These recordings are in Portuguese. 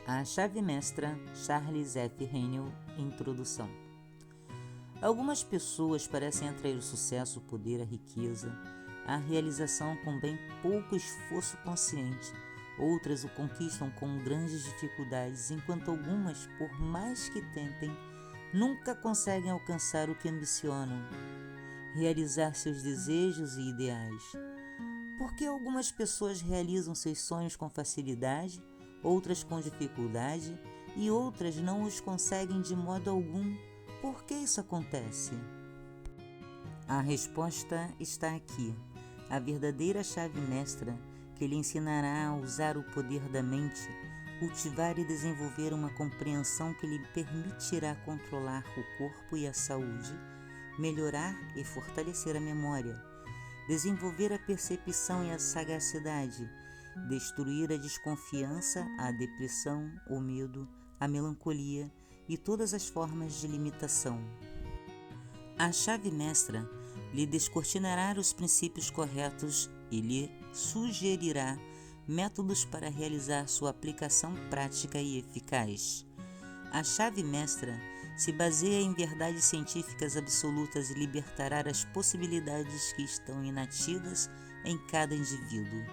A chave mestra, Charles F. Haniel, introdução. Algumas pessoas parecem atrair o sucesso, o poder, a riqueza, a realização com bem pouco esforço consciente. Outras o conquistam com grandes dificuldades, enquanto algumas, por mais que tentem, nunca conseguem alcançar o que ambicionam, realizar seus desejos e ideais. Por que algumas pessoas realizam seus sonhos com facilidade, outras com dificuldade e outras não os conseguem de modo algum? Por que isso acontece? A resposta está aqui, a verdadeira chave mestra que lhe ensinará a usar o poder da mente, cultivar e desenvolver uma compreensão que lhe permitirá controlar o corpo e a saúde, melhorar e fortalecer a memória, desenvolver a percepção e a sagacidade, destruir a desconfiança, a depressão, o medo, a melancolia e todas as formas de limitação. A chave mestra lhe descortinará os princípios corretos e lhe sugerirá métodos para realizar sua aplicação prática e eficaz. A chave mestra se baseia em verdades científicas absolutas e libertará as possibilidades que estão inativas em cada indivíduo,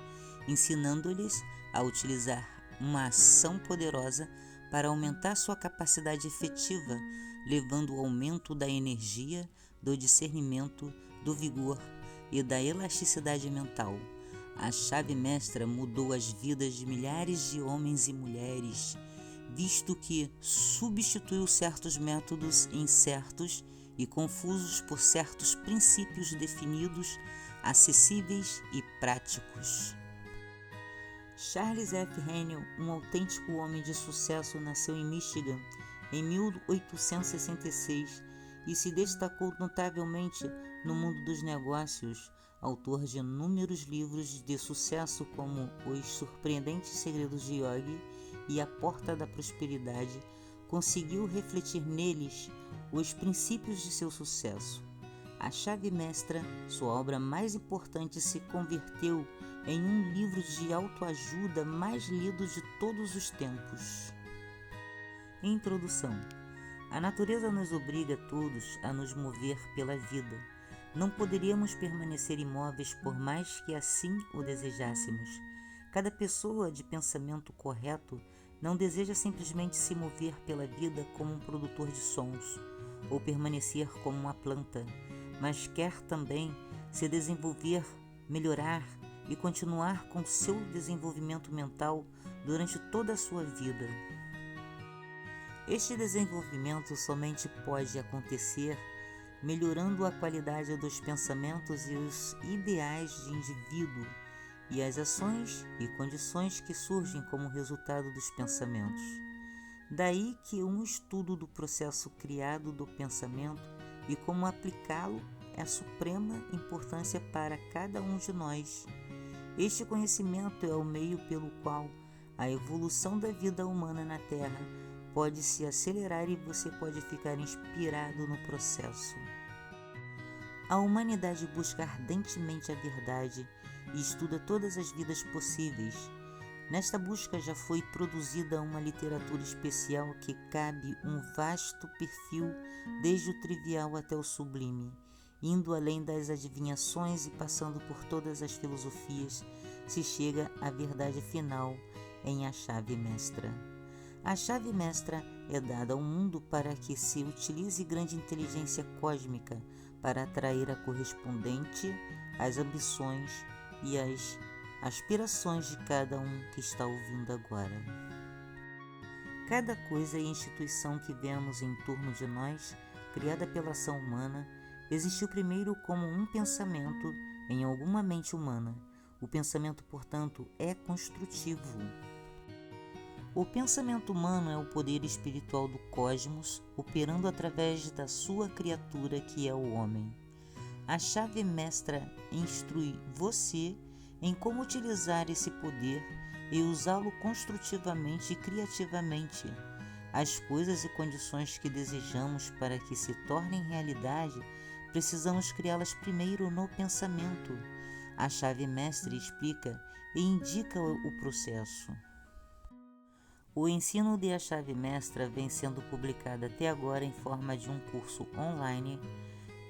ensinando-lhes a utilizar uma ação poderosa para aumentar sua capacidade efetiva, levando ao aumento da energia, do discernimento, do vigor e da elasticidade mental. A chave mestra mudou as vidas de milhares de homens e mulheres, visto que substituiu certos métodos incertos e confusos por certos princípios definidos, acessíveis e práticos. Charles F. Haniel, um autêntico homem de sucesso, nasceu em Michigan em 1866 e se destacou notavelmente no mundo dos negócios, autor de inúmeros livros de sucesso como Os Surpreendentes Segredos de Yogi e A Porta da Prosperidade. Conseguiu refletir neles os princípios de seu sucesso. A chave mestra, sua obra mais importante, se converteu em um livro de autoajuda mais lido de todos os tempos. Introdução. A natureza nos obriga a todos a nos mover pela vida. Não poderíamos permanecer imóveis por mais que assim o desejássemos. Cada pessoa de pensamento correto não deseja simplesmente se mover pela vida como um produtor de sons, ou permanecer como uma planta, mas quer também se desenvolver, melhorar e continuar com seu desenvolvimento mental durante toda a sua vida. Este desenvolvimento somente pode acontecer melhorando a qualidade dos pensamentos e os ideais de indivíduo e as ações e condições que surgem como resultado dos pensamentos. Daí que um estudo do processo criado do pensamento e como aplicá-lo é a suprema importância para cada um de nós. Este conhecimento é o meio pelo qual a evolução da vida humana na Terra pode se acelerar e você pode ficar inspirado no processo. A humanidade busca ardentemente a verdade e estuda todas as vidas possíveis. Nesta busca já foi produzida uma literatura especial que cabe um vasto perfil, desde o trivial até o sublime, indo além das adivinhações e passando por todas as filosofias, se chega à verdade final em A Chave Mestra. A chave mestra é dada ao mundo para que se utilize grande inteligência cósmica para atrair a correspondente às ambições e às aspirações de cada um que está ouvindo agora. Cada coisa e instituição que vemos em torno de nós, criada pela ação humana, existiu primeiro como um pensamento em alguma mente humana. O pensamento, portanto, é construtivo. O pensamento humano é o poder espiritual do cosmos, operando através da sua criatura, que é o homem. A chave mestra instrui você em como utilizar esse poder e usá-lo construtivamente e criativamente. As coisas e condições que desejamos para que se tornem realidade, precisamos criá-las primeiro no pensamento. A chave mestra explica e indica o processo. O ensino de A Chave Mestra vem sendo publicado até agora em forma de um curso online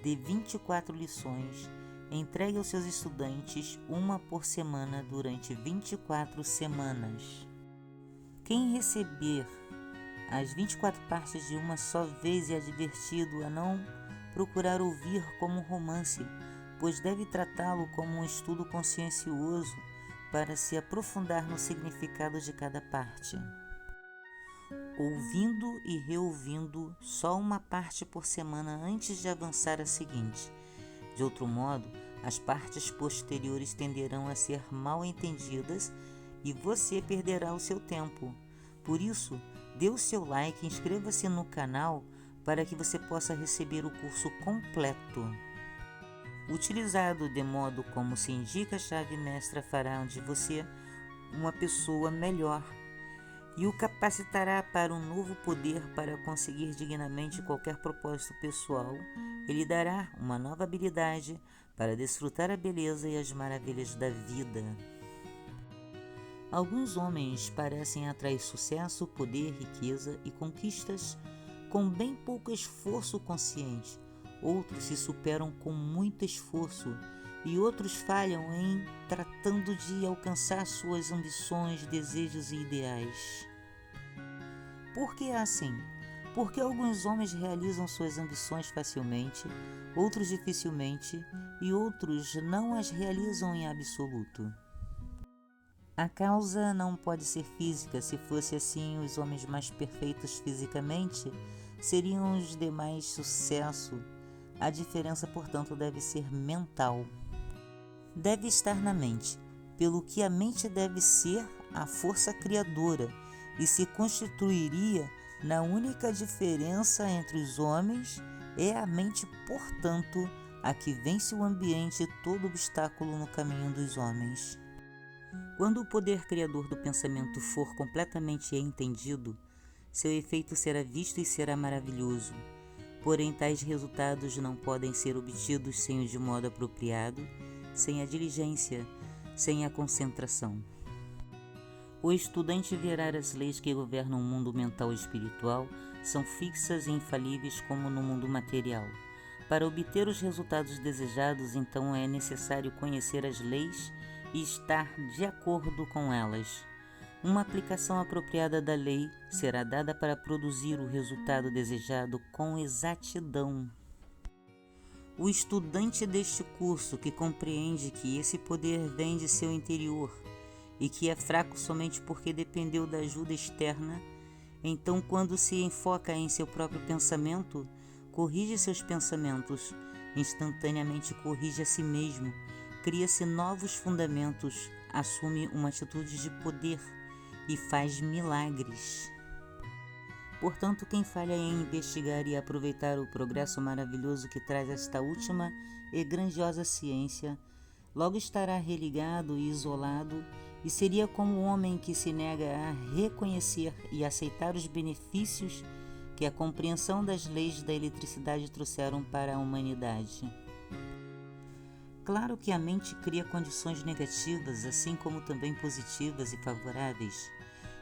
de 24 lições, entregue aos seus estudantes uma por semana durante 24 semanas. Quem receber as 24 partes de uma só vez é advertido a não procurar ouvir como um romance, pois deve tratá-lo como um estudo consciencioso para se aprofundar no significado de cada parte. Ouvindo e reouvindo só uma parte por semana antes de avançar a seguinte. De outro modo, as partes posteriores tenderão a ser mal entendidas e você perderá o seu tempo. Por isso, dê o seu like e inscreva-se no canal para que você possa receber o curso completo. Utilizado de modo como se indica, a chave mestra fará de você uma pessoa melhor e o capacitará para um novo poder para conseguir dignamente qualquer propósito pessoal e lhe dará uma nova habilidade para desfrutar a beleza e as maravilhas da vida. Alguns homens parecem atrair sucesso, poder, riqueza e conquistas com bem pouco esforço consciente. Outros se superam com muito esforço e outros falham em tratando de alcançar suas ambições, desejos e ideais. Por que é assim? Porque alguns homens realizam suas ambições facilmente, outros dificilmente e outros não as realizam em absoluto. A causa não pode ser física. Se fosse assim, os homens mais perfeitos fisicamente seriam os de mais sucesso. A diferença, portanto, deve ser mental. Deve estar na mente, pelo que a mente deve ser a força criadora e se constituiria na única diferença entre os homens é a mente, portanto, a que vence o ambiente e todo obstáculo no caminho dos homens. Quando o poder criador do pensamento for completamente entendido, seu efeito será visto e será maravilhoso. Porém, tais resultados não podem ser obtidos sem o de modo apropriado, sem a diligência, sem a concentração. O estudante verá as leis que governam o mundo mental e espiritual são fixas e infalíveis como no mundo material. Para obter os resultados desejados, então, é necessário conhecer as leis e estar de acordo com elas. Uma aplicação apropriada da lei será dada para produzir o resultado desejado com exatidão. O estudante deste curso que compreende que esse poder vem de seu interior e que é fraco somente porque dependeu da ajuda externa, então, quando se enfoca em seu próprio pensamento, corrige seus pensamentos, instantaneamente corrige a si mesmo, cria-se novos fundamentos, assume uma atitude de poder e faz milagres. Portanto, quem falha em investigar e aproveitar o progresso maravilhoso que traz esta última e grandiosa ciência, logo estará religado e isolado e seria como o homem que se nega a reconhecer e aceitar os benefícios que a compreensão das leis da eletricidade trouxeram para a humanidade. Claro que a mente cria condições negativas, assim como também positivas e favoráveis.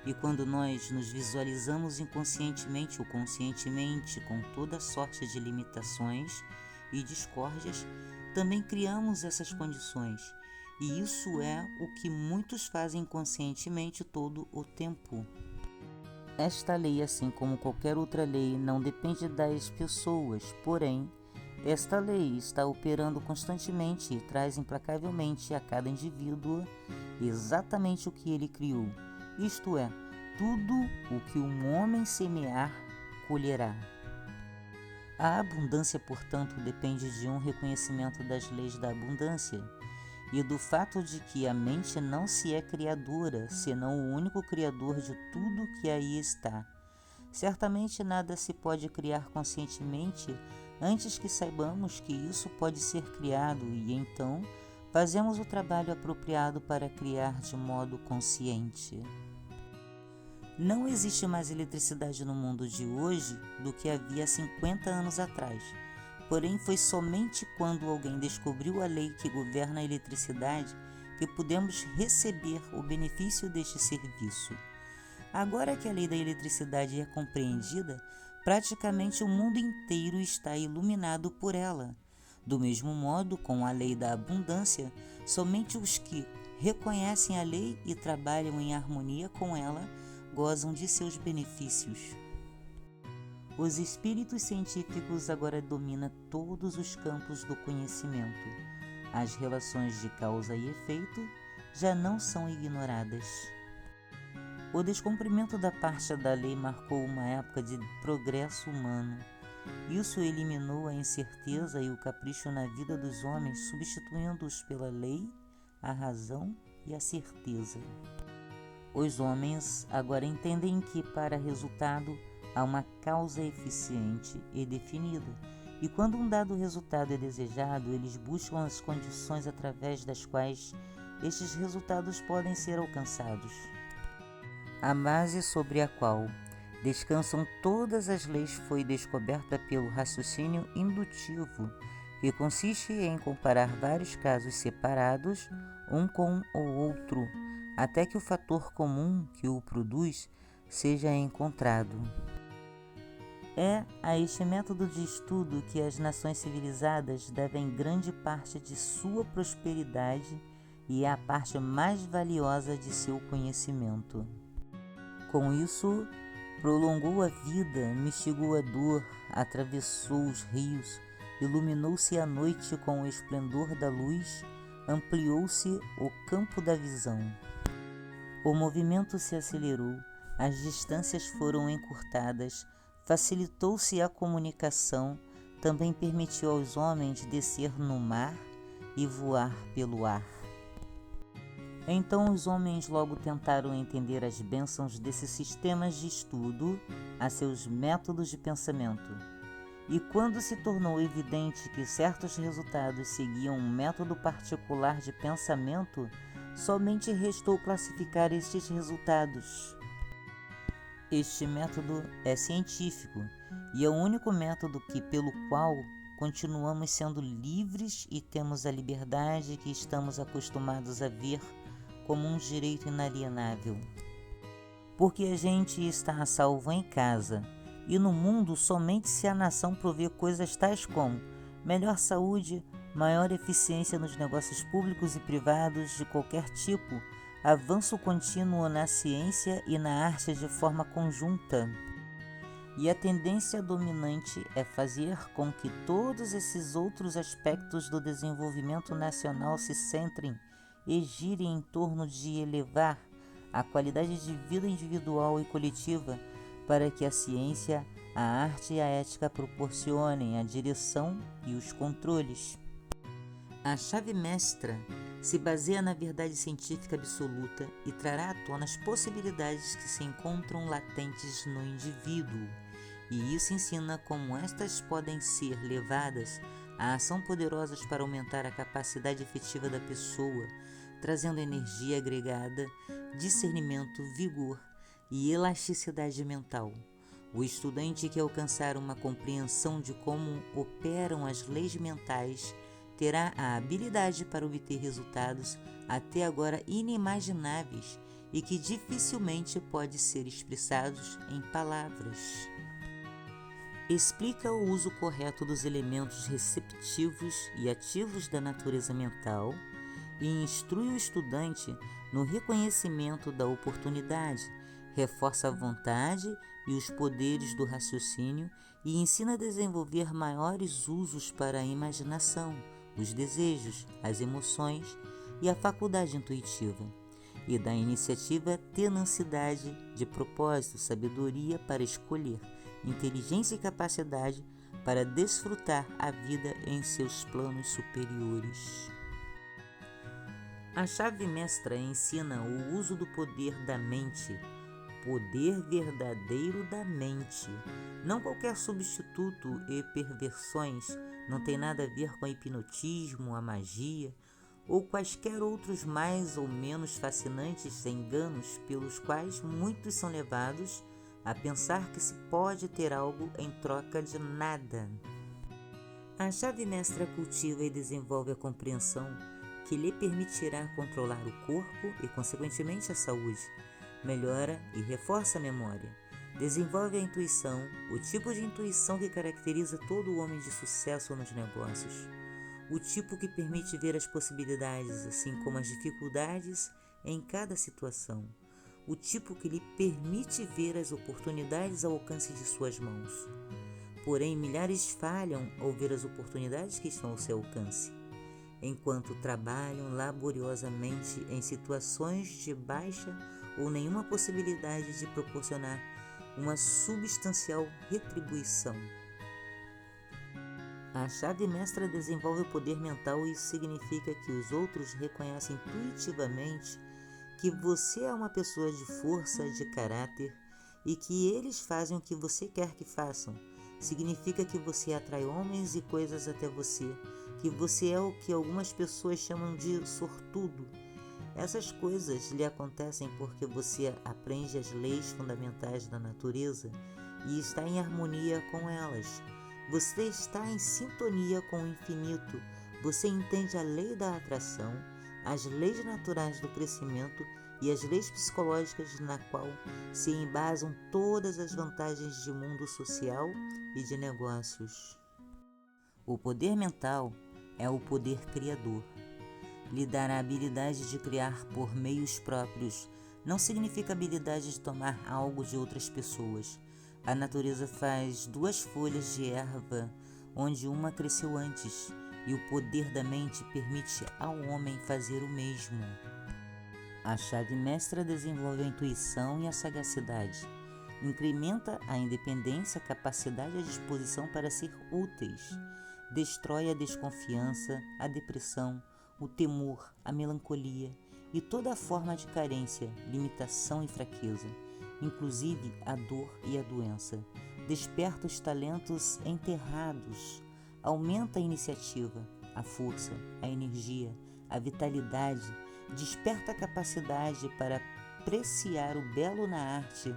E quando nós nos visualizamos inconscientemente ou conscientemente com toda sorte de limitações e discórdias, também criamos essas condições. E isso é o que muitos fazem conscientemente todo o tempo. Esta lei, assim como qualquer outra lei, não depende das pessoas, porém, esta lei está operando constantemente e traz implacavelmente a cada indivíduo exatamente o que ele criou. Isto é, tudo o que um homem semear, colherá. A abundância, portanto, depende de um reconhecimento das leis da abundância e do fato de que a mente não se é criadora, senão o único criador de tudo que aí está. Certamente nada se pode criar conscientemente antes que saibamos que isso pode ser criado e então fazemos o trabalho apropriado para criar de modo consciente. Não existe mais eletricidade no mundo de hoje do que havia 50 anos atrás. Porém, foi somente quando alguém descobriu a lei que governa a eletricidade que pudemos receber o benefício deste serviço. Agora que a lei da eletricidade é compreendida, praticamente o mundo inteiro está iluminado por ela. Do mesmo modo, com a lei da abundância, somente os que reconhecem a lei e trabalham em harmonia com ela gozam de seus benefícios. Os espíritos científicos agora dominam todos os campos do conhecimento. As relações de causa e efeito já não são ignoradas. O descumprimento da parte da lei marcou uma época de progresso humano. Isso eliminou a incerteza e o capricho na vida dos homens, substituindo-os pela lei, a razão e a certeza. Os homens agora entendem que, para resultado, há uma causa eficiente e definida, e quando um dado resultado é desejado, eles buscam as condições através das quais estes resultados podem ser alcançados. A base sobre a qual descansam todas as leis foi descoberta pelo raciocínio indutivo, que consiste em comparar vários casos separados, um com o outro, até que o fator comum que o produz seja encontrado. É a este método de estudo que as nações civilizadas devem grande parte de sua prosperidade e é a parte mais valiosa de seu conhecimento. Com isso, prolongou a vida, mistigou a dor, atravessou os rios, iluminou-se a noite com o esplendor da luz, ampliou-se o campo da visão. O movimento se acelerou, as distâncias foram encurtadas, facilitou-se a comunicação, também permitiu aos homens descer no mar e voar pelo ar. Então os homens logo tentaram entender as bênçãos desses sistemas de estudo a seus métodos de pensamento. E quando se tornou evidente que certos resultados seguiam um método particular de pensamento, somente restou classificar estes resultados. Este método é científico e é o único método pelo qual continuamos sendo livres e temos a liberdade que estamos acostumados a ver como um direito inalienável. Porque a gente está a salvo em casa, e no mundo somente se a nação prover coisas tais como melhor saúde, maior eficiência nos negócios públicos e privados de qualquer tipo, avanço contínuo na ciência e na arte de forma conjunta. E a tendência dominante é fazer com que todos esses outros aspectos do desenvolvimento nacional se centrem e girem em torno de elevar a qualidade de vida individual e coletiva para que a ciência, a arte e a ética proporcionem a direção e os controles. A chave mestra se baseia na verdade científica absoluta e trará à tona as possibilidades que se encontram latentes no indivíduo, e isso ensina como estas podem ser levadas à ação poderosas para aumentar a capacidade efetiva da pessoa, trazendo energia agregada, discernimento, vigor e elasticidade mental. O estudante que alcançar uma compreensão de como operam as leis mentais terá a habilidade para obter resultados até agora inimagináveis e que dificilmente pode ser expressados em palavras. Explica o uso correto dos elementos receptivos e ativos da natureza mental e instrui o estudante no reconhecimento da oportunidade, reforça a vontade e os poderes do raciocínio e ensina a desenvolver maiores usos para a imaginação, os desejos, as emoções e a faculdade intuitiva, e da iniciativa tenacidade de propósito, sabedoria para escolher, inteligência e capacidade para desfrutar a vida em seus planos superiores. A chave mestra ensina o uso do poder da mente, poder verdadeiro da mente, não qualquer substituto e perversões, não tem nada a ver com hipnotismo, a magia ou quaisquer outros mais ou menos fascinantes enganos pelos quais muitos são levados a pensar que se pode ter algo em troca de nada. A chave mestra cultiva e desenvolve a compreensão que lhe permitirá controlar o corpo e, consequentemente, a saúde, melhora e reforça a memória, desenvolve a intuição, o tipo de intuição que caracteriza todo homem de sucesso nos negócios, o tipo que permite ver as possibilidades, assim como as dificuldades em cada situação, o tipo que lhe permite ver as oportunidades ao alcance de suas mãos. Porém, milhares falham ao ver as oportunidades que estão ao seu alcance, enquanto trabalham laboriosamente em situações de baixa ou nenhuma possibilidade de proporcionar uma substancial retribuição. A chave mestra desenvolve o poder mental e isso significa que os outros reconhecem intuitivamente que você é uma pessoa de força, de caráter e que eles fazem o que você quer que façam. Significa que você atrai homens e coisas até você, que você é o que algumas pessoas chamam de sortudo. Essas coisas lhe acontecem porque você aprende as leis fundamentais da natureza e está em harmonia com elas. Você está em sintonia com o infinito. Você entende a lei da atração, as leis naturais do crescimento e as leis psicológicas na qual se embasam todas as vantagens de mundo social e de negócios. O poder mental é o poder criador. Lhe dar a habilidade de criar por meios próprios não significa a habilidade de tomar algo de outras pessoas. A natureza faz 2 folhas de erva, onde uma cresceu antes, e o poder da mente permite ao homem fazer o mesmo. A chave mestra desenvolve a intuição e a sagacidade. Incrementa a independência, a capacidade e a disposição para ser úteis. Destrói a desconfiança, a depressão, o temor, a melancolia e toda forma de carência, limitação e fraqueza, inclusive a dor e a doença. Desperta os talentos enterrados, aumenta a iniciativa, a força, a energia, a vitalidade, desperta a capacidade para apreciar o belo na arte,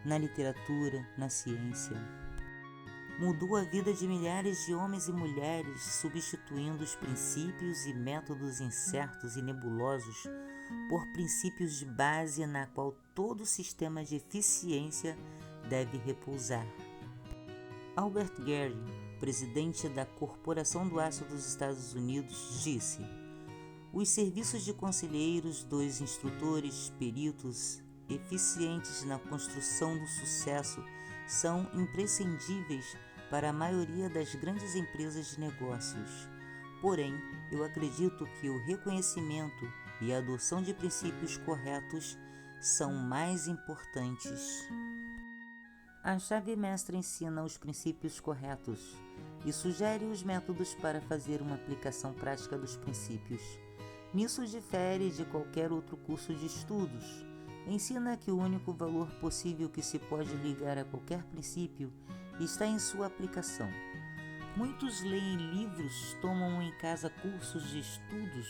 na literatura, na ciência. Mudou a vida de milhares de homens e mulheres, substituindo os princípios e métodos incertos e nebulosos por princípios de base na qual todo sistema de eficiência deve repousar. Albert Gary, presidente da Corporação do Aço dos Estados Unidos, disse: os serviços de conselheiros dos instrutores, peritos, eficientes na construção do sucesso são imprescindíveis para a maioria das grandes empresas de negócios. Porém, eu acredito que o reconhecimento e a adoção de princípios corretos são mais importantes. A chave mestra ensina os princípios corretos e sugere os métodos para fazer uma aplicação prática dos princípios. Nisso difere de qualquer outro curso de estudos. Ensina que o único valor possível que se pode ligar a qualquer princípio está em sua aplicação. Muitos leem livros, tomam em casa cursos de estudos,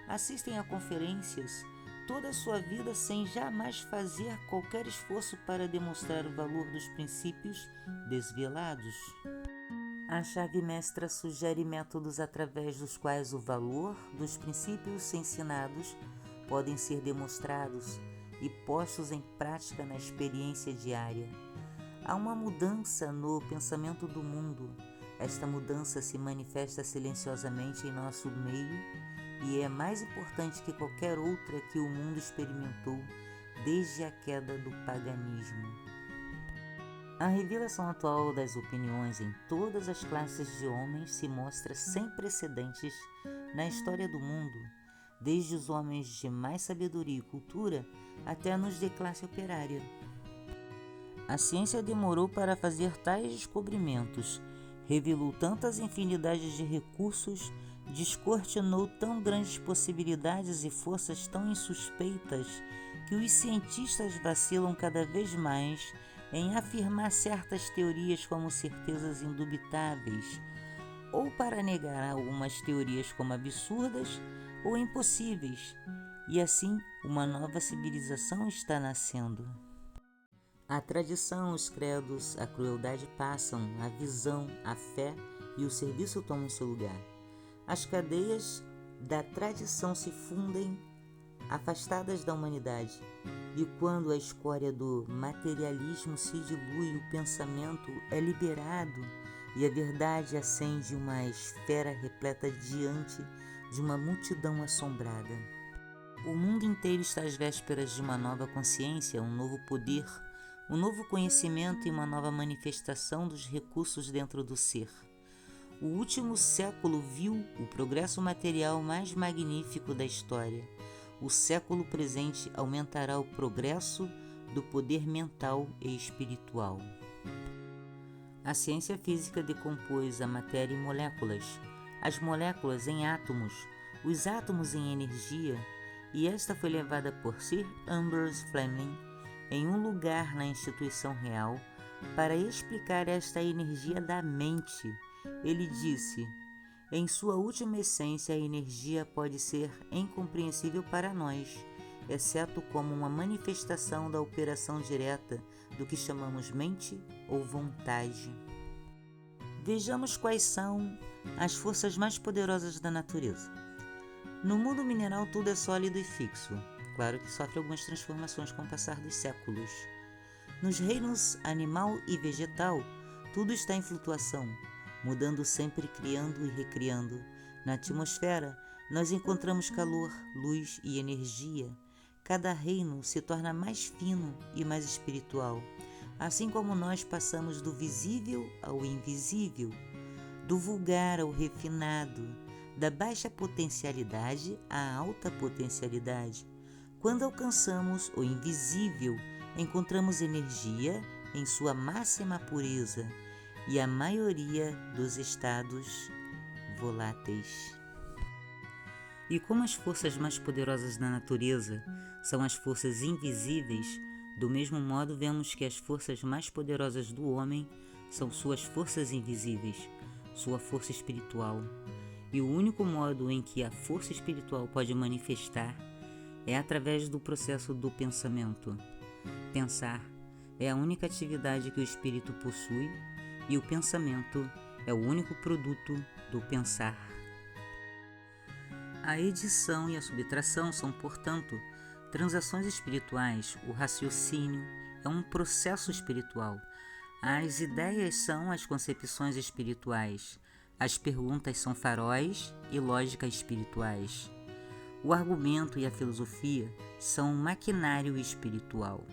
assistem a conferências, toda a sua vida sem jamais fazer qualquer esforço para demonstrar o valor dos princípios desvelados. A chave mestra sugere métodos através dos quais o valor dos princípios ensinados podem ser demonstrados e postos em prática na experiência diária. Há uma mudança no pensamento do mundo. Esta mudança se manifesta silenciosamente em nosso meio e é mais importante que qualquer outra que o mundo experimentou desde a queda do paganismo. A revelação atual das opiniões em todas as classes de homens se mostra sem precedentes na história do mundo, desde os homens de mais sabedoria e cultura até nos de classe operária. A ciência demorou para fazer tais descobrimentos, revelou tantas infinidades de recursos, descortinou tão grandes possibilidades e forças tão insuspeitas que os cientistas vacilam cada vez mais em afirmar certas teorias como certezas indubitáveis, ou para negar algumas teorias como absurdas ou impossíveis, e assim uma nova civilização está nascendo. A tradição, os credos, a crueldade passam, a visão, a fé e o serviço tomam seu lugar. As cadeias da tradição se fundem, afastadas da humanidade, E quando a escória do materialismo se dilui, o pensamento é liberado e a verdade acende uma esfera repleta diante de uma multidão assombrada. O mundo inteiro está às vésperas de uma nova consciência, um novo poder, um novo conhecimento e uma nova manifestação dos recursos dentro do ser. O último século viu o progresso material mais magnífico da história. O século presente aumentará o progresso do poder mental e espiritual. A ciência física decompôs a matéria em moléculas, as moléculas em átomos, os átomos em energia, e esta foi levada por Sir Ambrose Fleming em um lugar na instituição real para explicar esta energia da mente. Ele disse: em sua última essência, a energia pode ser incompreensível para nós, exceto como uma manifestação da operação direta do que chamamos mente ou vontade. Vejamos quais são as forças mais poderosas da natureza. No mundo mineral tudo é sólido e fixo, claro que sofre algumas transformações com o passar dos séculos. Nos reinos animal e vegetal, tudo está em flutuação, mudando sempre, criando e recriando. Na atmosfera, nós encontramos calor, luz e energia. Cada reino se torna mais fino e mais espiritual, assim como nós passamos do visível ao invisível, do vulgar ao refinado, da baixa potencialidade à alta potencialidade. Quando alcançamos o invisível, encontramos energia em sua máxima pureza e a maioria dos estados voláteis. E como as forças mais poderosas da natureza são as forças invisíveis, do mesmo modo vemos que as forças mais poderosas do homem são suas forças invisíveis, sua força espiritual. E o único modo em que a força espiritual pode manifestar é através do processo do pensamento. Pensar é a única atividade que o espírito possui e o pensamento é o único produto do pensar. A edição e a subtração são, portanto, transações espirituais. O raciocínio é um processo espiritual. As ideias são as concepções espirituais. As perguntas são faróis e lógica espirituais. O argumento e a filosofia são um maquinário espiritual.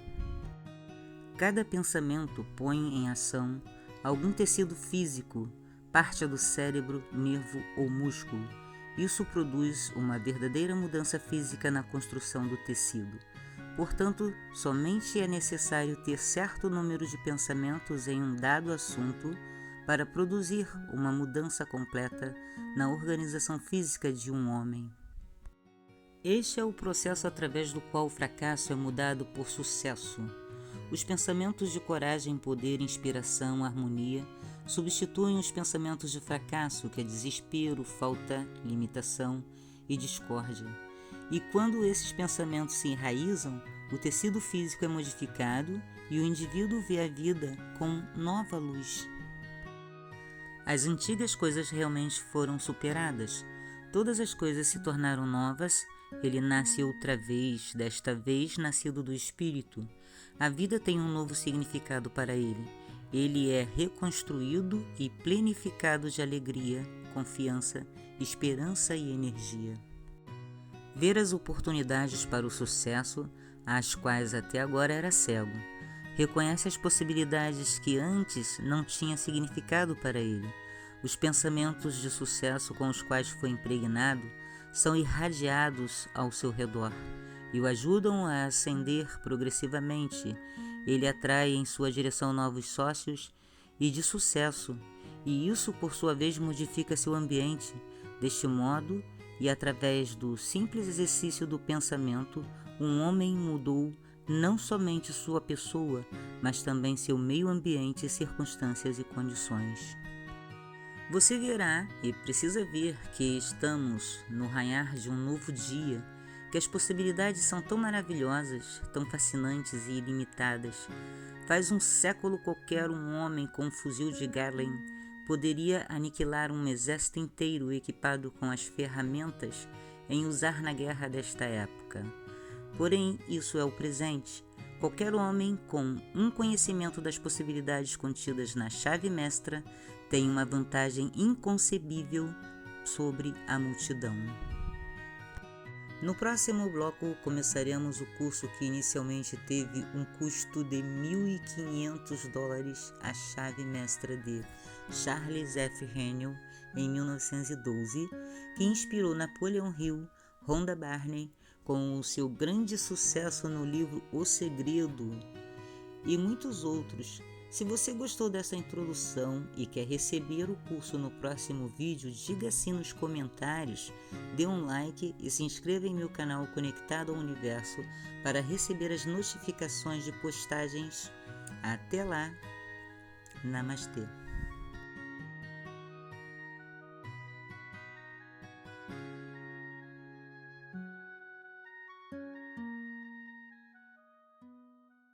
Cada pensamento põe em ação algum tecido físico, parte do cérebro, nervo ou músculo. Isso produz uma verdadeira mudança física na construção do tecido. Portanto, somente é necessário ter certo número de pensamentos em um dado assunto para produzir uma mudança completa na organização física de um homem. Este é o processo através do qual o fracasso é mudado por sucesso. Os pensamentos de coragem, poder, inspiração, harmonia substituem os pensamentos de fracasso, que é desespero, falta, limitação e discórdia. E quando esses pensamentos se enraizam, o tecido físico é modificado e o indivíduo vê a vida com nova luz. As antigas coisas realmente foram superadas. Todas as coisas se tornaram novas. Ele nasce outra vez, desta vez nascido do Espírito. A vida tem um novo significado para ele. Ele é reconstruído e plenificado de alegria, confiança, esperança e energia. Ver as oportunidades para o sucesso, às quais até agora era cego. Reconhece as possibilidades que antes não tinha significado para ele. Os pensamentos de sucesso com os quais foi impregnado são irradiados ao seu redor e o ajudam a ascender progressivamente. Ele atrai em sua direção novos sócios e de sucesso, e isso por sua vez modifica seu ambiente. Deste modo, e através do simples exercício do pensamento, um homem mudou não somente sua pessoa, mas também seu meio ambiente, circunstâncias e condições. Você verá e precisa ver que estamos no raiar de um novo dia, que as possibilidades são tão maravilhosas, tão fascinantes e ilimitadas. Faz um século qualquer um homem com um fuzil de Gatling poderia aniquilar um exército inteiro equipado com as ferramentas em usar na guerra desta época. Porém, isso é o presente. Qualquer homem com um conhecimento das possibilidades contidas na chave mestra tem uma vantagem inconcebível sobre a multidão. No próximo bloco, começaremos o curso que inicialmente teve um custo de $1.500, a chave mestra de Charles F. Hennell, em 1912, que inspirou Napoleon Hill, Rhonda Byrne, com o seu grande sucesso no livro O Segredo, e muitos outros. Se você gostou dessa introdução e quer receber o curso no próximo vídeo, diga sim nos comentários, dê um like e se inscreva em meu canal Conectado ao Universo para receber as notificações de postagens. Até lá! Namastê!